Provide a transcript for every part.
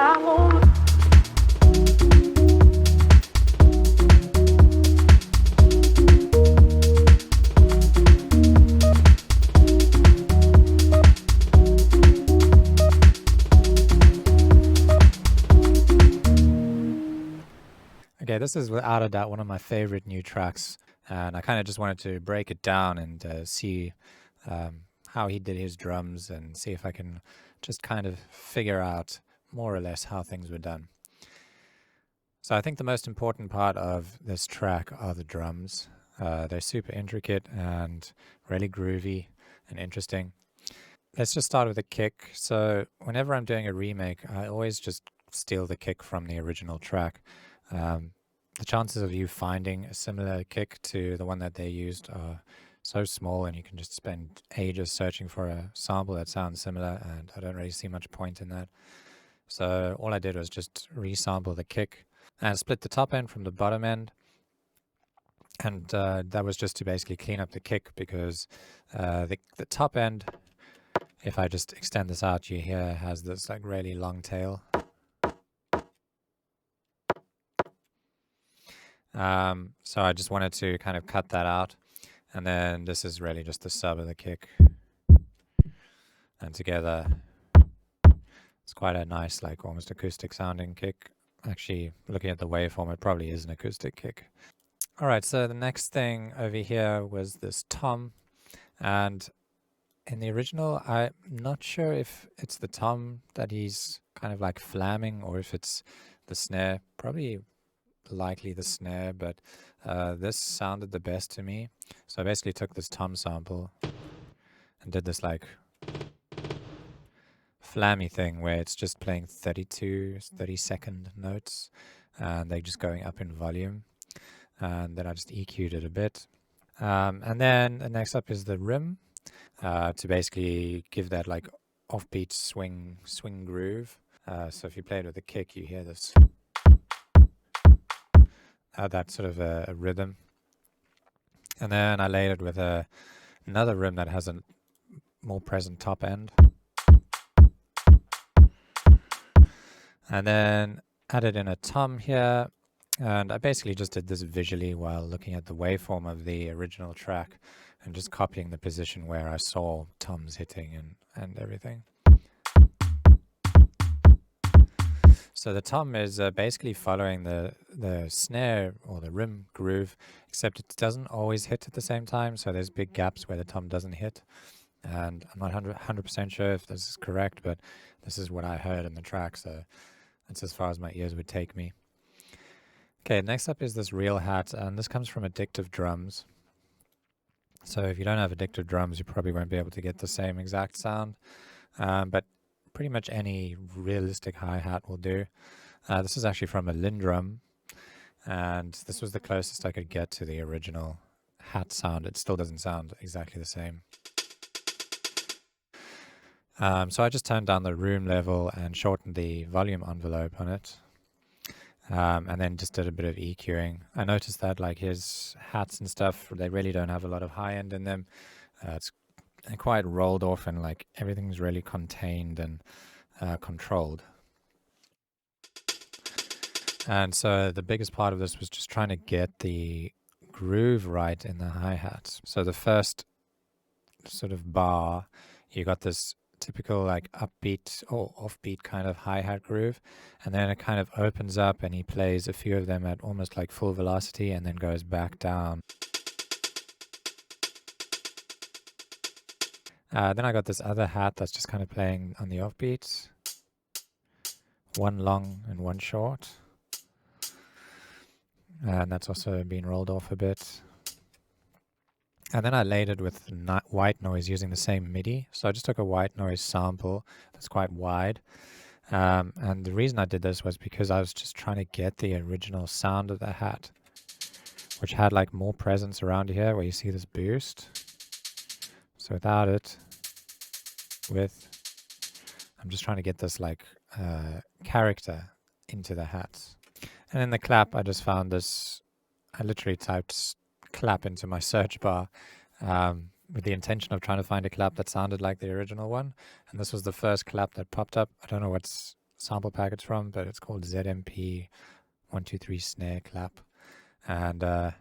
Okay, this is without a doubt one of my favorite new tracks, and I kind of just wanted to break it down and see how he did his drums and see if I can just kind of figure out more or less how things were done. So I think the most important part of this track are the drums. They're super intricate and really groovy and interesting. Let's just start with the kick. So whenever I'm doing a remake, I always just steal the kick from the original track. The chances of you finding a similar kick to the one that they used are so small, and you can just spend ages searching for a sample that sounds similar, and I don't really see much point in that. So all I did was just resample the kick and split the top end from the bottom end. And that was just to basically clean up the kick, because the top end, if I just extend this out, you hear has this like really long tail. So I just wanted to kind of cut that out. And then this is really just the sub of the kick. And together, it's quite a nice, like almost acoustic sounding kick. Actually, looking at the waveform, it probably is an acoustic kick. All right, so the next thing over here was this tom. And in the original, I'm not sure if it's the tom that he's kind of like flamming or if it's the snare. Probably likely the snare, but this sounded the best to me. So I basically took this tom sample and did this like flammy thing where it's just playing 30-second notes, and they're just going up in volume. And then I just EQ'd it a bit. And then the next up is the rim, to basically give that like offbeat swing groove. So if you play it with a kick, you hear this. That sort of a rhythm. And then I laid it with another rim that has a more present top end. And then added in a tom here. And I basically just did this visually while looking at the waveform of the original track and just copying the position where I saw toms hitting and everything. So the tom is basically following the snare or the rim groove, except it doesn't always hit at the same time. So there's big gaps where the tom doesn't hit. And I'm not 100% sure if this is correct, but this is what I heard in the track. So that's as far as my ears would take me. Okay, next up is this real hat, and this comes from Addictive Drums. So if you don't have Addictive Drums, you probably won't be able to get the same exact sound. But pretty much any realistic hi-hat will do. This is actually from a Lindrum, and this was the closest I could get to the original hat sound. It still doesn't sound exactly the same. So I just turned down the room level and shortened the volume envelope on it. And then just did a bit of EQing. I noticed that like his hats and stuff, they really don't have a lot of high end in them. It's quite rolled off, and like everything's really contained and controlled. And so the biggest part of this was just trying to get the groove right in the hi-hats. So the first sort of bar, you got this typical like upbeat or offbeat kind of hi-hat groove, and then it kind of opens up and he plays a few of them at almost like full velocity and then goes back down. Then I got this other hat that's just kind of playing on the offbeat, one long and one short, and that's also been rolled off a bit. And then I laid it with white noise using the same MIDI. So I just took a white noise sample that's quite wide. And the reason I did this was because I was just trying to get the original sound of the hat, which had like more presence around here where you see this boost. So without it, I'm just trying to get this like character into the hats. And in the clap, I just found this, I literally typed clap into my search bar with the intention of trying to find a clap that sounded like the original one, and this was the first clap that popped up. I don't know what's sample pack it's from, but it's called ZMP123 Snare Clap. And on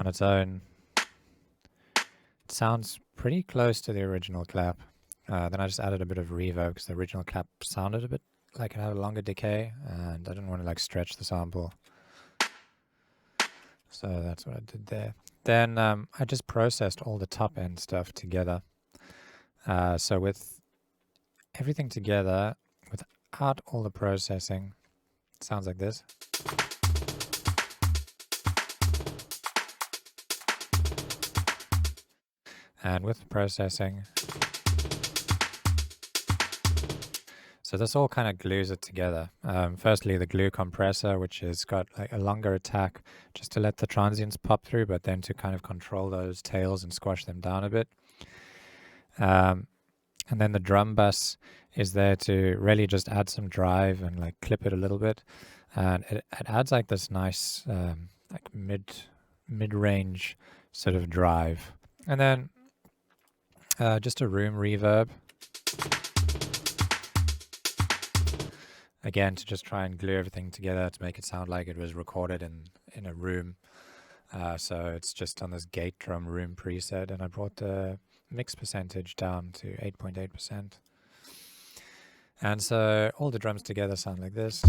its own, it sounds pretty close to the original clap. Then I just added a bit of reverb because the original clap sounded a bit like it had a longer decay, and I didn't want to like stretch the sample. So that's what I did there. Then I just processed all the top end stuff together. So with everything together, without all the processing, it sounds like this. And with the processing, so this all kind of glues it together. Firstly, the glue compressor, which has got like a longer attack just to let the transients pop through, but then to kind of control those tails and squash them down a bit. And then the drum bus is there to really just add some drive and like clip it a little bit. And it adds like this nice like mid-range sort of drive. And then just a room reverb. Again, to just try and glue everything together to make it sound like it was recorded in a room. So it's just on this gate drum room preset, and I brought the mix percentage down to 8.8%. And so all the drums together sound like this.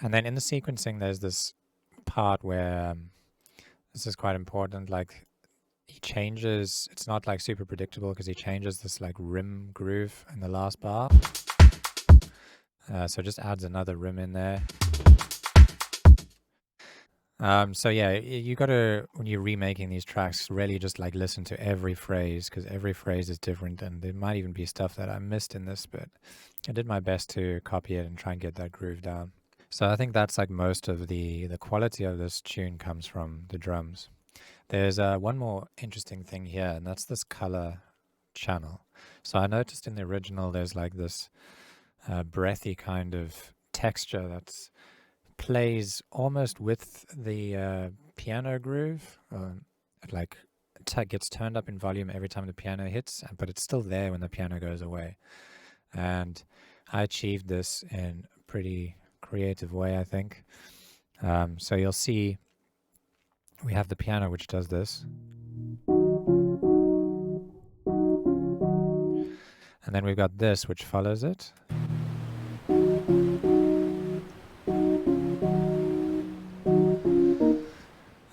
And then in the sequencing, there's this part where this is quite important. Like he changes, it's not like super predictable because he changes this like rim groove in the last bar. So just adds another rim in there. So yeah, you got to, when you're remaking these tracks, really just like listen to every phrase, because every phrase is different, and there might even be stuff that I missed in this, but I did my best to copy it and try and get that groove down. So I think that's like most of the quality of this tune comes from the drums. There's one more interesting thing here, and that's this color channel. So I noticed in the original there's like this breathy kind of texture that's plays almost with the piano groove. It like gets turned up in volume every time the piano hits, but it's still there when the piano goes away. And I achieved this in a pretty creative way, I think. So you'll see we have the piano which does this. And then we've got this which follows it.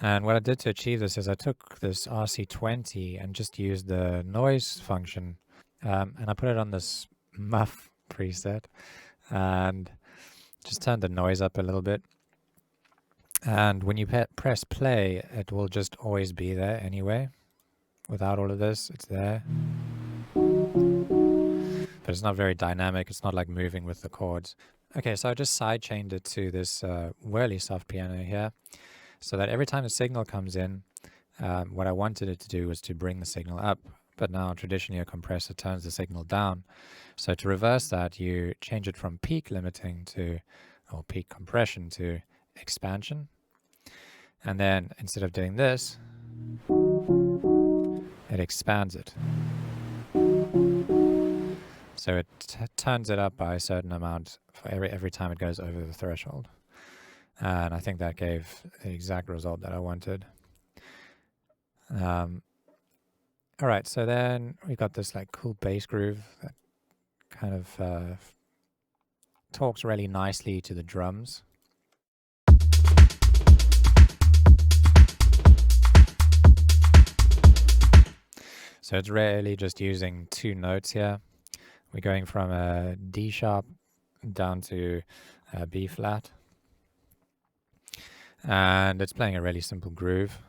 And what I did to achieve this is I took this RC20 and just used the noise function, and I put it on this muff preset and just turned the noise up a little bit. And when you press play, it will just always be there anyway. Without all of this, it's there. But it's not very dynamic. It's not like moving with the chords. Okay, so I just sidechained it to this whirly soft piano here, so that every time a signal comes in, what I wanted it to do was to bring the signal up. But now traditionally a compressor turns the signal down. So to reverse that, you change it from peak limiting to, or peak compression to expansion. And then instead of doing this, it expands it. So it turns it up by a certain amount for every time it goes over the threshold. And I think that gave the exact result that I wanted. All right, so then we got this like cool bass groove that kind of talks really nicely to the drums. So it's really just using two notes here. We're going from a D sharp down to a B flat. And it's playing a really simple groove.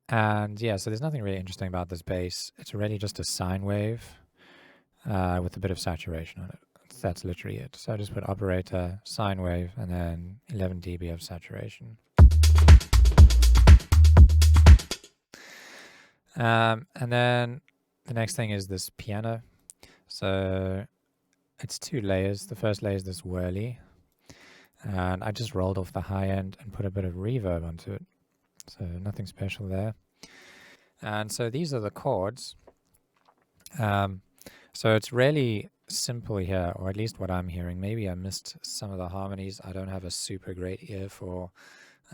And yeah, so there's nothing really interesting about this bass. It's really just a sine wave with a bit of saturation on it. That's literally it. So I just put operator, sine wave, and then 11 dB of saturation. And then the next thing is this piano. So it's two layers. The first layer is this whirly. And I just rolled off the high end and put a bit of reverb onto it. So nothing special there. And so these are the chords. So it's really simple here, or at least what I'm hearing. Maybe I missed some of the harmonies. I don't have a super great ear for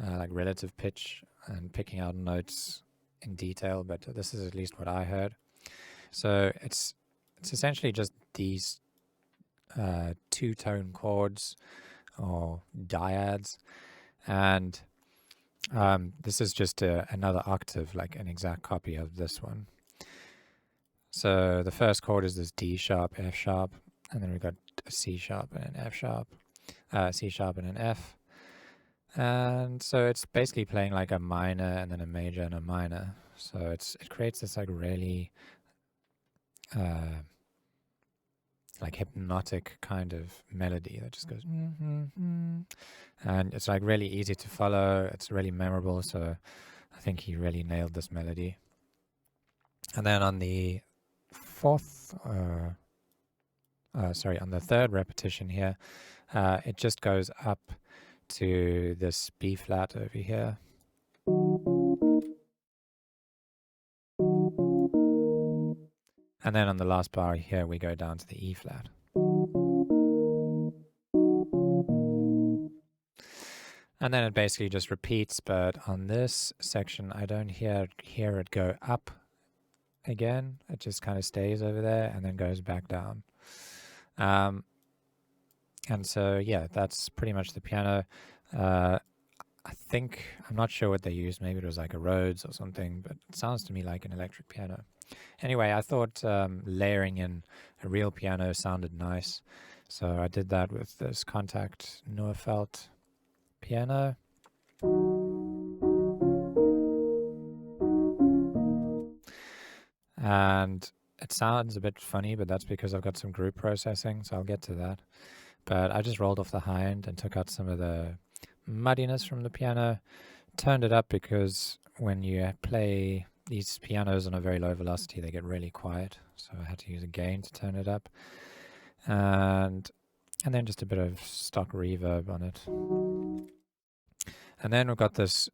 like relative pitch and picking out notes in detail, but this is at least what I heard. So it's essentially just these two-tone chords or dyads, and this is just another octave, like an exact copy of this one. So the first chord is this D sharp, F sharp, and then we've got a C sharp and an F sharp, C sharp and an F. And so it's basically playing like a minor and then a major and a minor. So it creates this like really like hypnotic kind of melody that just goes and it's like really easy to follow. It's really memorable. So I think he really nailed this melody. And then on the on the third repetition here, it just goes up to this B flat over here. And then on the last bar here, we go down to the E flat. And then it basically just repeats, but on this section, I don't hear it go up again. It just kind of stays over there and then goes back down. And so, yeah, that's pretty much the piano. I think, I'm not sure what they used. Maybe it was like a Rhodes or something, but it sounds to me like an electric piano. Anyway, I thought layering in a real piano sounded nice. So I did that with this Contact Neufeld piano. And it sounds a bit funny, but that's because I've got some group processing, so I'll get to that. But I just rolled off the high end and took out some of the muddiness from the piano, turned it up because when you play these pianos on a very low velocity, they get really quiet. So I had to use a gain to turn it up. And then just a bit of stock reverb on it. And then we've got this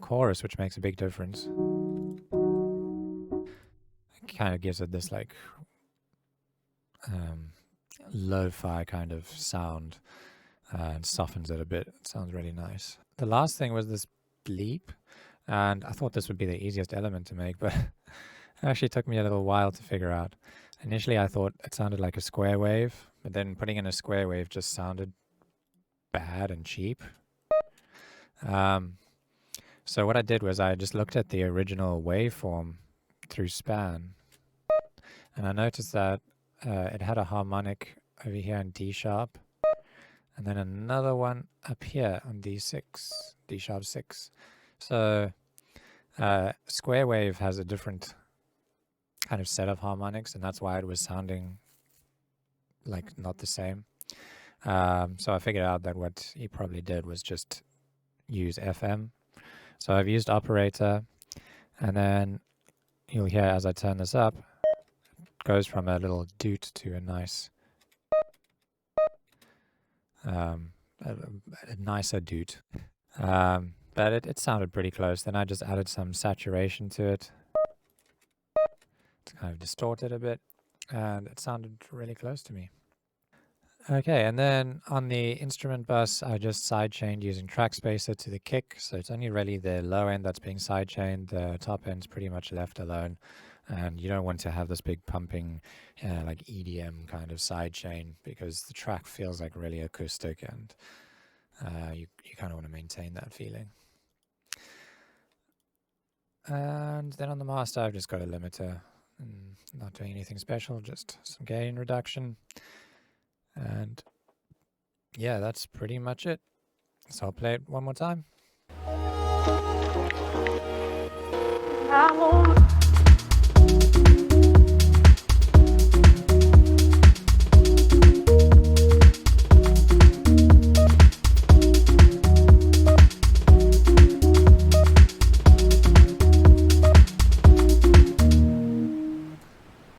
chorus, which makes a big difference. It kind of gives it this like lo-fi kind of sound and softens it a bit. It sounds really nice. The last thing was this bleep, and I thought this would be the easiest element to make, but it actually took me a little while to figure out. Initially, I thought it sounded like a square wave, but then putting in a square wave just sounded bad and cheap. So what I did was I just looked at the original waveform through Span, and I noticed that it had a harmonic over here in D sharp, and then another one up here on D6, D sharp 6. So square wave has a different kind of set of harmonics, and that's why it was sounding like not the same. So I figured out that what he probably did was just use FM. So I've used operator, and then you'll hear as I turn this up, it goes from a little doot to a nice, a nicer doot. But it sounded pretty close. Then I just added some saturation to it to kind of distort it a bit, and it sounded really close to me. Okay, and then on the instrument bus, I just sidechained using track spacer to the kick, so it's only really the low end that's being sidechained. The top end's pretty much left alone, and you don't want to have this big pumping like EDM kind of sidechain because the track feels like really acoustic, and you kind of want to maintain that feeling. And then on the master, I've just got a limiter, not doing anything special, just some gain reduction. And yeah, that's pretty much it. So I'll play it one more time.